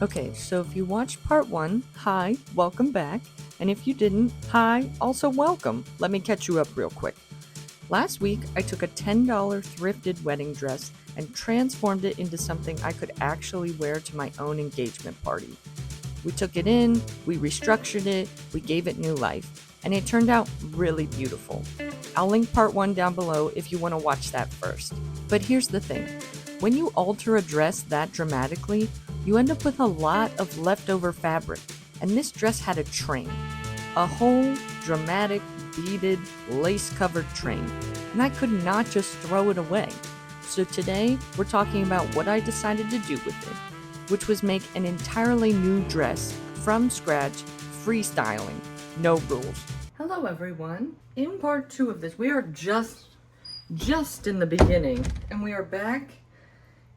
Okay, so if you watched part one, hi, welcome back. And if you didn't, hi, also welcome. Let me catch you up real quick. Last week, I took a $10 thrifted wedding dress and transformed it into something I could actually wear to my own engagement party. We took it in, we restructured it, we gave it new life, and it turned out really beautiful. I'll link part one down below if you want to watch that first. But here's the thing, when you alter a dress that dramatically, you end up with a lot of leftover fabric, and this dress had a train. A whole, dramatic, beaded, lace-covered train, and I could not just throw it away. So today, we're talking about what I decided to do with it, which was make an entirely new dress from scratch, freestyling, no rules. Hello everyone. In part two of this, we are just in the beginning, and we are back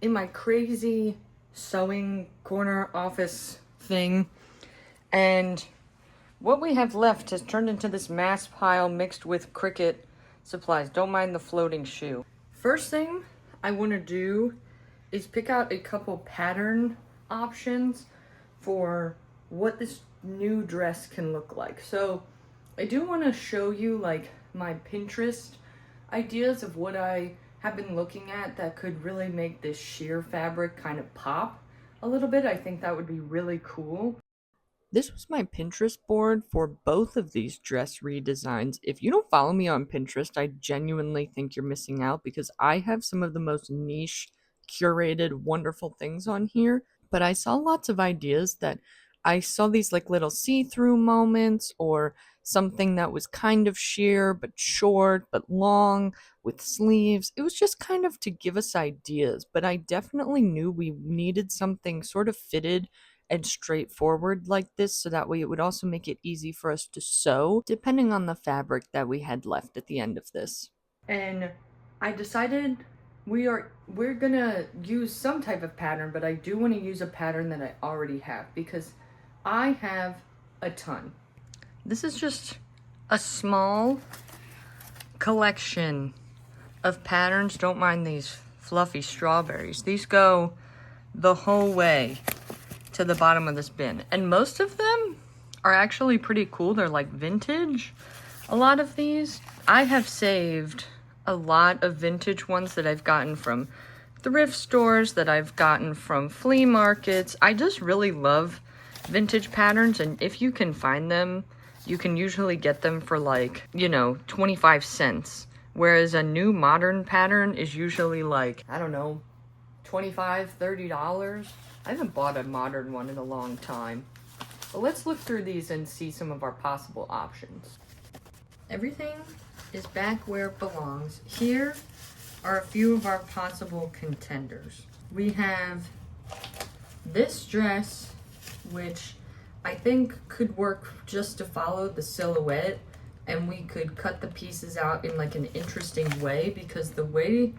in my crazy sewing corner office thing, and what we have left has turned into this mass pile mixed with Cricut supplies. Don't mind the floating shoe. First thing I want to do is pick out a couple pattern options for what this new dress can look like. So I do want to show you like my Pinterest ideas of what I have been looking at that could really make this sheer fabric kind of pop a little bit. I think that would be really cool. This was my Pinterest board for both of these dress redesigns. If you don't follow me on Pinterest, I genuinely think you're missing out because I have some of the most niche, curated, wonderful things on here. But I saw lots of ideas that I saw these like little see-through moments or something that was kind of sheer but short but long with sleeves. It was just kind of to give us ideas, but I definitely knew we needed something sort of fitted and straightforward like this so that way it would also make it easy for us to sew depending on the fabric that we had left at the end of this. And I decided we're gonna use some type of pattern, but I do want to use a pattern that I already have because I have a ton. This is just a small collection of patterns. Don't mind these fluffy strawberries. These go the whole way to the bottom of this bin. And most of them are actually pretty cool. They're like vintage. A lot of these. I have saved a lot of vintage ones that I've gotten from thrift stores, that I've gotten from flea markets. I just really love vintage patterns, and if you can find them, you can usually get them for like, 25 cents. Whereas a new modern pattern is usually like, I don't know, $25, $30. I haven't bought a modern one in a long time. But let's look through these and see some of our possible options. Everything is back where it belongs. Here are a few of our possible contenders. We have this dress, which I think could work just to follow the silhouette, and we could cut the pieces out in like an interesting way because the way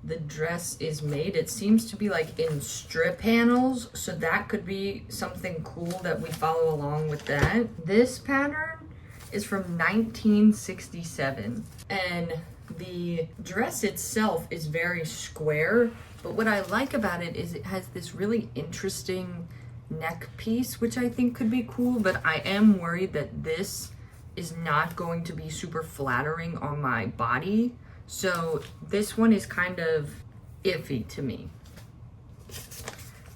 the dress is made, it seems to be like in strip panels, so that could be something cool that we follow along with that. This pattern is from 1967, and the dress itself is very square, but what I like about it is it has this really interesting neck piece, which I think could be cool, but I am worried that this is not going to be super flattering on my body. So this one is kind of iffy to me.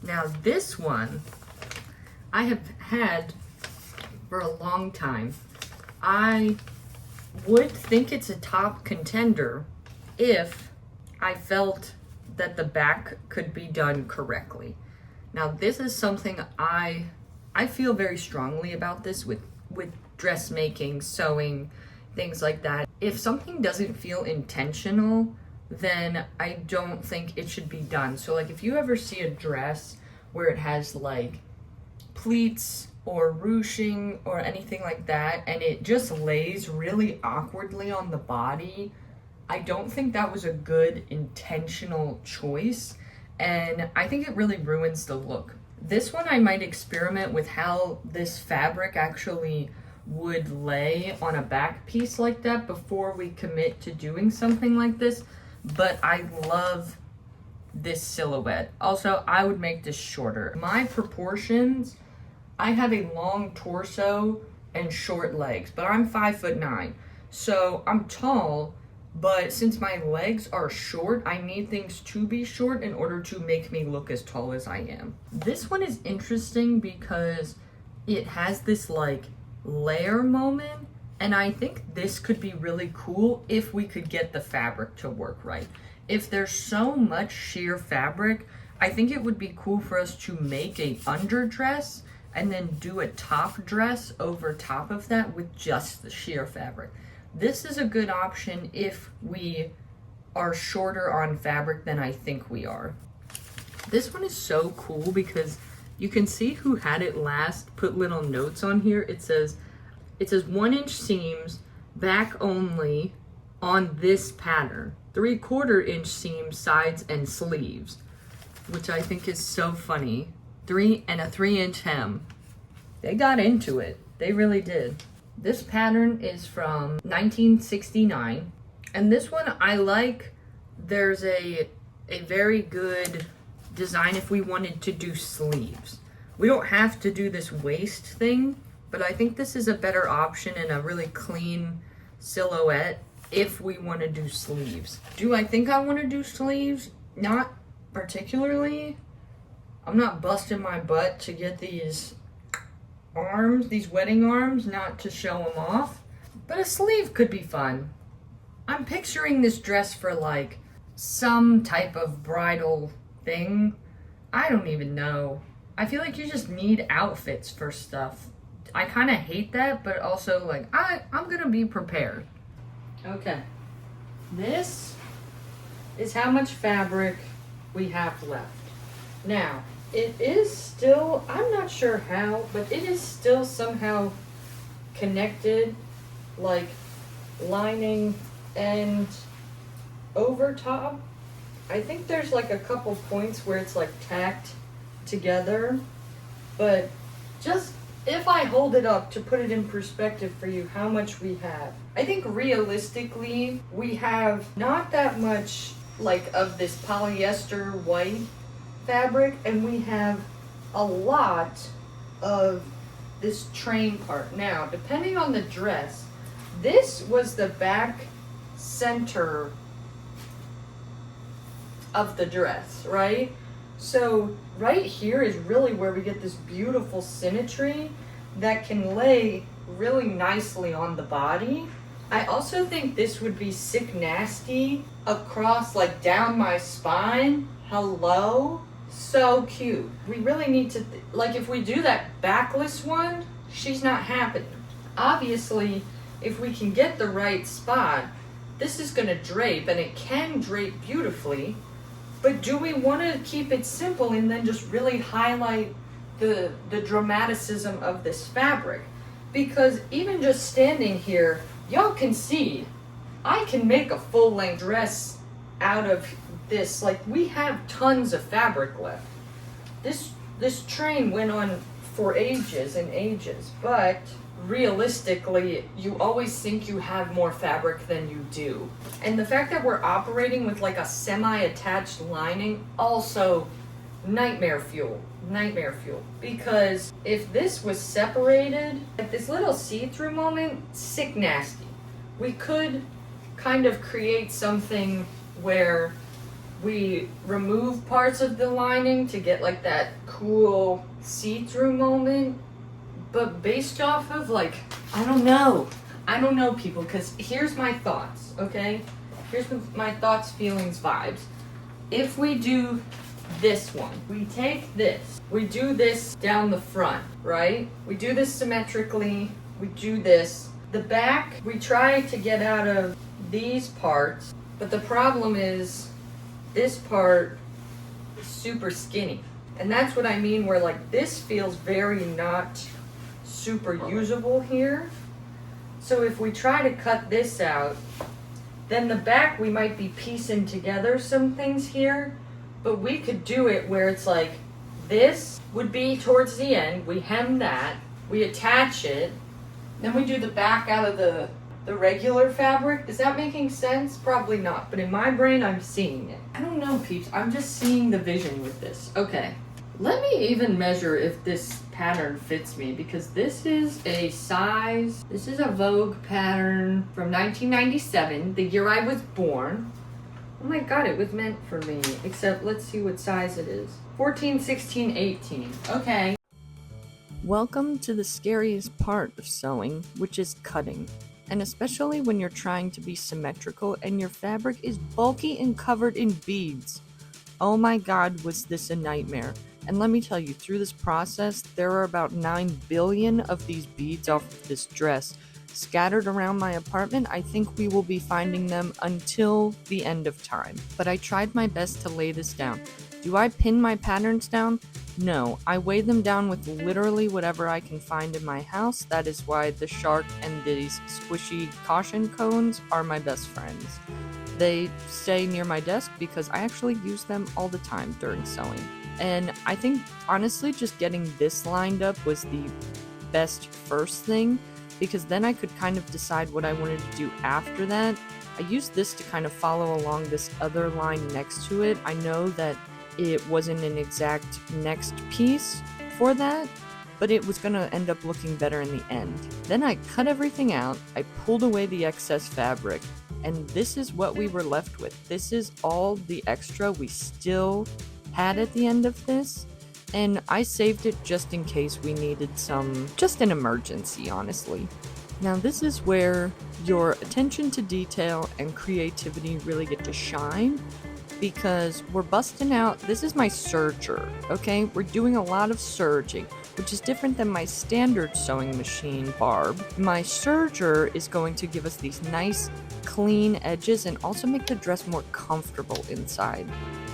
Now this one I have had for a long time. I would think it's a top contender if I felt that the back could be done correctly. Now this is something I feel very strongly about this with dressmaking, sewing, things like that. If something doesn't feel intentional, then I don't think it should be done. So like if you ever see a dress where it has like pleats or ruching or anything like that, and it just lays really awkwardly on the body, I don't think that was a good intentional choice, and I think it really ruins the look. This one I might experiment with how this fabric actually would lay on a back piece like that before we commit to doing something like this, but I love this silhouette. Also, I would make this shorter. My proportions, I have a long torso and short legs, but I'm 5'9", so I'm tall, but since my legs are short, I need things to be short in order to make me look as tall as I am. This one is interesting because it has this like layer moment, and I think this could be really cool if we could get the fabric to work right. If there's so much sheer fabric, I think it would be cool for us to make a underdress and then do a top dress over top of that with just the sheer fabric. This is a good option if we are shorter on fabric than I think we are. This one is so cool because you can see who had it last put little notes on here. It says 1-inch seams, back only on this pattern. 3/4 inch seams, sides and sleeves, which I think is so funny. 3-inch hem. They got into it. They really did. This pattern is from 1969, and this one I like. There's a very good design if we wanted to do sleeves. We don't have to do this waist thing, but I think this is a better option and a really clean silhouette if we want to do sleeves. Do I think I want to do sleeves? Not particularly. I'm not busting my butt to get these arms, these wedding arms, not to show them off, but a sleeve could be fun. I'm picturing this dress for like some type of bridal thing. I don't even know. I feel like you just need outfits for stuff. I kind of hate that, but also like I'm gonna be prepared. Okay, this is how much fabric we have left. Now, it is still, I'm not sure how, but it is still somehow connected, like lining and over top. I think there's like a couple points where it's like tacked together, but just if I hold it up to put it in perspective for you how much we have, I think realistically we have not that much like of this polyester white fabric, and we have a lot of this train part. Now, depending on the dress, this was the back center of the dress, right? So right here is really where we get this beautiful symmetry that can lay really nicely on the body. I also think this would be sick nasty across, like down my spine. Hello? So cute. We really need to, like if we do that backless one, she's not happening. Obviously, if we can get the right spot, this is gonna drape, and it can drape beautifully. But do we want to keep it simple and then just really highlight the dramaticism of this fabric? Because even just standing here, y'all can see, I can make a full-length dress out of this. Like, we have tons of fabric left. This train went on for ages and ages, but realistically, you always think you have more fabric than you do. And the fact that we're operating with like a semi-attached lining, also nightmare fuel. Because if this was separated, at this little see-through moment, sick nasty. We could kind of create something where we remove parts of the lining to get like that cool see-through moment. But based off of like, I don't know people, because here's my thoughts, okay? Here's my thoughts, feelings, vibes. If we do this one, we take this, we do this down the front, right? We do this symmetrically, we do this. The back, we try to get out of these parts, but the problem is this part is super skinny. And that's what I mean, where like this feels very not super usable here. So if we try to cut this out, then the back we might be piecing together some things here, but we could do it where it's like this would be towards the end, we hem that, we attach it, then we do the back out of the the regular fabric. Is that making sense? Probably not, but in my brain, I'm seeing it. I don't know, peeps. I'm just seeing the vision with this. Okay. Let me even measure if this pattern fits me, because this is a Vogue pattern from 1997, the year I was born. Oh my god, it was meant for me. Except, let's see what size it is. 14, 16, 18. Okay. Welcome to the scariest part of sewing, which is cutting. And especially when you're trying to be symmetrical and your fabric is bulky and covered in beads. Oh my god, was this a nightmare. And let me tell you, through this process, there are about 9 billion of these beads off of this dress scattered around my apartment. I think we will be finding them until the end of time. But I tried my best to lay this down. Do I pin my patterns down? No, I weigh them down with literally whatever I can find in my house. That is why the shark and these squishy caution cones are my best friends. They stay near my desk because I actually use them all the time during sewing. And I think, honestly, just getting this lined up was the best first thing, because then I could kind of decide what I wanted to do after that. I used this to kind of follow along this other line next to it. I know that it wasn't an exact next piece for that, but it was going to end up looking better in the end. Then I cut everything out, I pulled away the excess fabric, and this is what we were left with. This is all the extra we still had at the end of this, and I saved it just in case we needed just an emergency, honestly. Now this is where your attention to detail and creativity really get to shine, because we're busting out. This is my serger, okay? We're doing a lot of serging, which is different than my standard sewing machine barb. My serger is going to give us these nice clean edges and also make the dress more comfortable inside.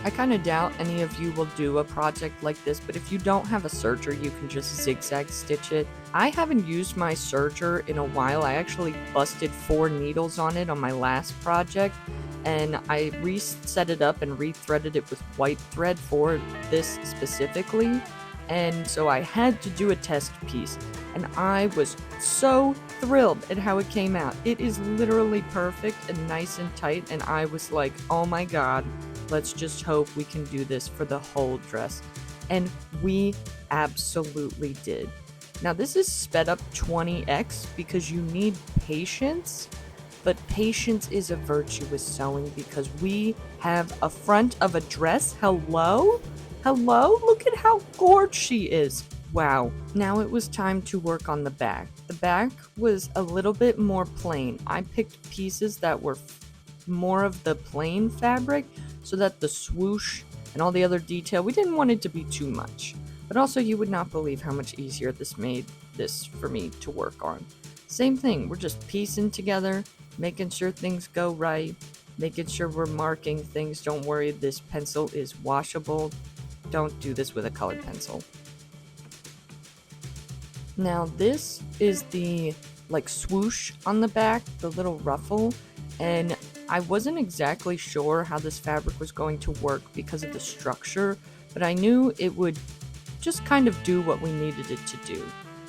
I kind of doubt any of you will do a project like this, but if you don't have a serger, you can just zigzag stitch it. I haven't used my serger in a while. I actually busted 4 needles on it on my last project, and I reset it up and rethreaded it with white thread for this specifically, and so I had to do a test piece, and I was so thrilled at how it came out. It is literally perfect and nice and tight, and I was like, oh my god, let's just hope we can do this for the whole dress. And we absolutely did. Now this is sped up 20x because you need patience, but patience is a virtue with sewing because we have a front of a dress. Hello? Hello? Look at how gorgeous she is. Wow. Now it was time to work on the back. The back was a little bit more plain. I picked pieces that were more of the plain fabric so that the swoosh and all the other detail, we didn't want it to be too much. But also you would not believe how much easier this made this for me to work on. Same thing, we're just piecing together, making sure things go right, making sure we're marking things. Don't worry, this pencil is washable. Don't do this with a colored pencil. Now this is the swoosh on the back, the little ruffle, and I wasn't exactly sure how this fabric was going to work because of the structure, but I knew it would just kind of do what we needed it to do.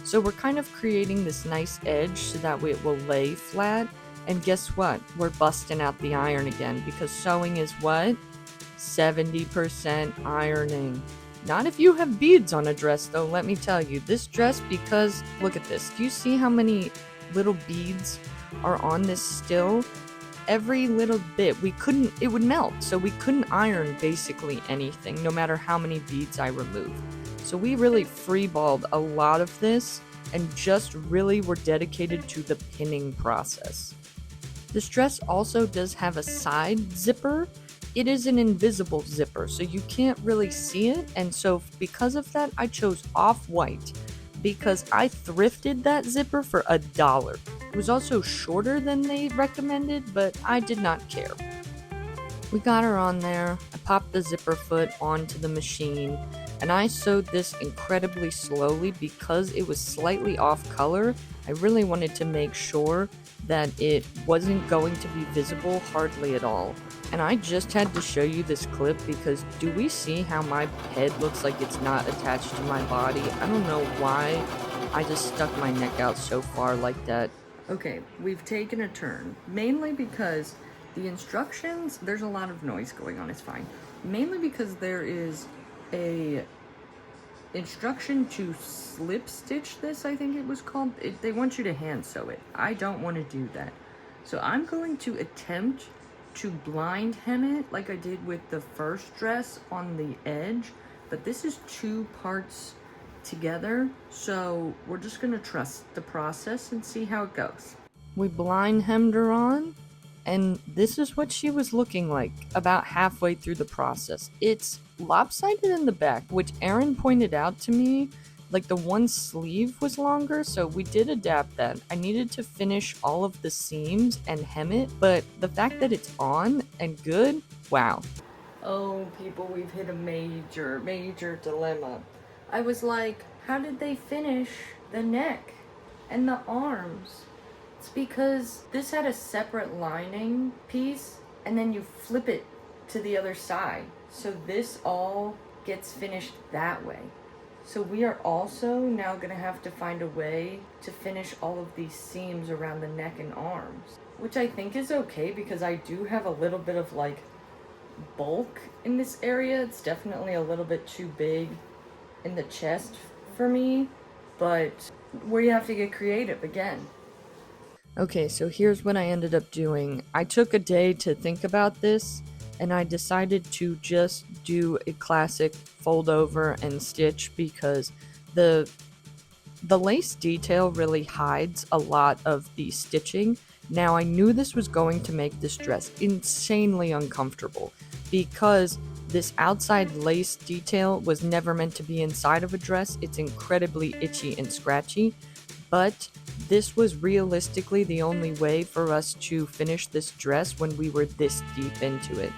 So we're kind of creating this nice edge so that way it will lay flat, and guess what? We're busting out the iron again because sewing is what? 70% ironing. Not if you have beads on a dress though, let me tell you. This dress, because look at this. Do you see how many little beads are on this still? Every little bit, it would melt, so we couldn't iron basically anything, no matter how many beads I removed. So we really freeballed a lot of this, and just really were dedicated to the pinning process. This dress also does have a side zipper. It is an invisible zipper, so you can't really see it, and so because of that, I chose off-white, because I thrifted that zipper for $1. It was also shorter than they recommended, but I did not care. We got her on there, I popped the zipper foot onto the machine, and I sewed this incredibly slowly because it was slightly off color. I really wanted to make sure that it wasn't going to be visible hardly at all. And I just had to show you this clip because do we see how my head looks like it's not attached to my body? I don't know why I just stuck my neck out so far like that. Okay, we've taken a turn, mainly because the instructions, there's a lot of noise going on, it's fine. Mainly because there is a instruction to slip stitch this, I think it was called. They want you to hand sew it. I don't want to do that. So I'm going to attempt to blind hem it like I did with the first dress on the edge, but this is 2 parts together, so we're just gonna trust the process and see how it goes. We blind hemmed her on, and this is what she was looking like about halfway through the process. It's lopsided in the back, which Erin pointed out to me. Like, the one sleeve was longer, so we did adapt that. I needed to finish all of the seams and hem it, but the fact that it's on and good, wow. Oh, people, we've hit a major dilemma. I was like, how did they finish the neck and the arms? It's because this had a separate lining piece, and then you flip it to the other side. So this all gets finished that way. So we are also now gonna have to find a way to finish all of these seams around the neck and arms, which I think is okay because I do have a little bit of like bulk in this area. It's definitely a little bit too big in the chest for me, but we have to get creative again. Okay, so here's what I ended up doing. I took a day to think about this, and I decided to just do a classic fold over and stitch because the lace detail really hides a lot of the stitching. Now, I knew this was going to make this dress insanely uncomfortable because this outside lace detail was never meant to be inside of a dress. It's incredibly itchy and scratchy, but this was realistically the only way for us to finish this dress when we were this deep into it.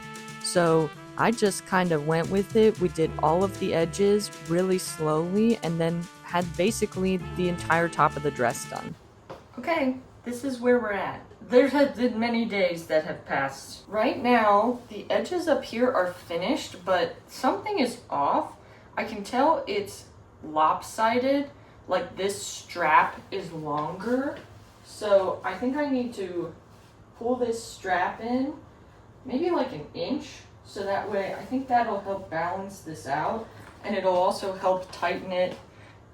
So I just kind of went with it. We did all of the edges really slowly and then had basically the entire top of the dress done. Okay, this is where we're at. There have been many days that have passed. Right now, the edges up here are finished, but something is off. I can tell it's lopsided. Like, this strap is longer, so I think I need to pull this strap in maybe like an inch, so that way I think that'll help balance this out, and it'll also help tighten it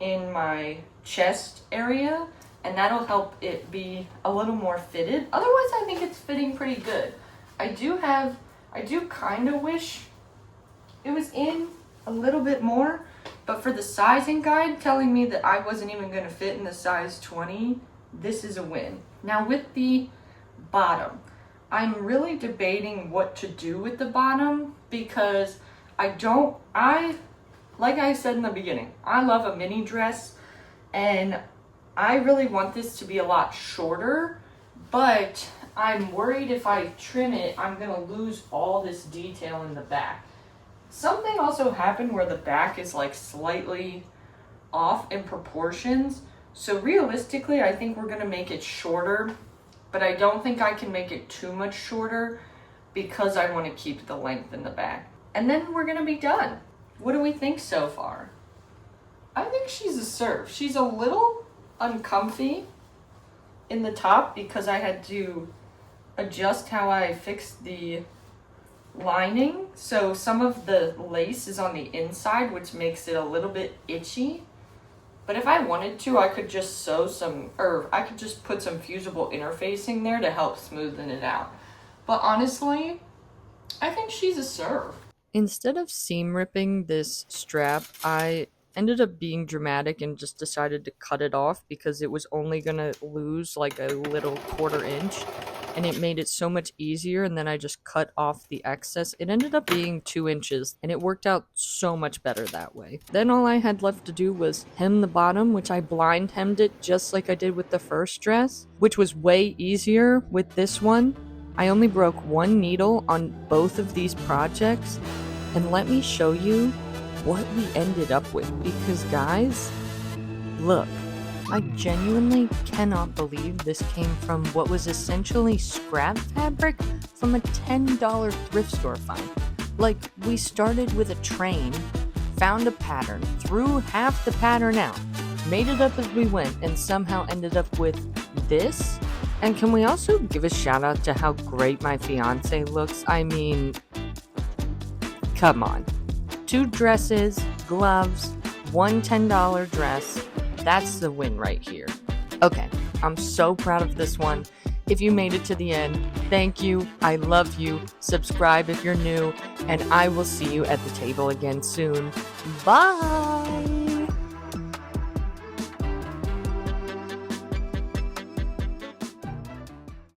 in my chest area, and that'll help it be a little more fitted. Otherwise, I think it's fitting pretty good. I do kind of wish it was in a little bit more, but for the sizing guide telling me that I wasn't even going to fit in the size 20, this is a win. Now with the bottom, I'm really debating what to do with the bottom because like I said in the beginning, I love a mini dress and I really want this to be a lot shorter, but I'm worried if I trim it, I'm going to lose all this detail in the back. Something also happened where the back is like slightly off in proportions. So realistically, I think we're gonna make it shorter, but I don't think I can make it too much shorter because I want to keep the length in the back. And then we're gonna be done. What do we think so far? I think she's a serve. She's a little uncomfy in the top because I had to adjust how I fixed the lining, so some of the lace is on the inside, which makes it a little bit itchy. But if I wanted to, I could just I could just put some fusible interfacing there to help smoothen it out. But honestly, I think she's a serve. Instead of seam ripping this strap, I ended up being dramatic and just decided to cut it off because it was only gonna lose like a little 1/4 inch. And it made it so much easier, and then I just cut off the excess. It ended up being 2 inches, and it worked out so much better that way. Then all I had left to do was hem the bottom, which I blind hemmed it just like I did with the first dress, which was way easier with this one. I only broke 1 needle on both of these projects, and let me show you what we ended up with, because guys, look. I genuinely cannot believe this came from what was essentially scrap fabric from a $10 thrift store find. Like, we started with a train, found a pattern, threw half the pattern out, made it up as we went, and somehow ended up with this? And can we also give a shout out to how great my fiance looks? I mean, come on. 2 dresses, gloves, one $10 dress. That's the win right here. Okay, I'm so proud of this one. If you made it to the end, thank you. I love you. Subscribe if you're new, and I will see you at the table again soon. Bye!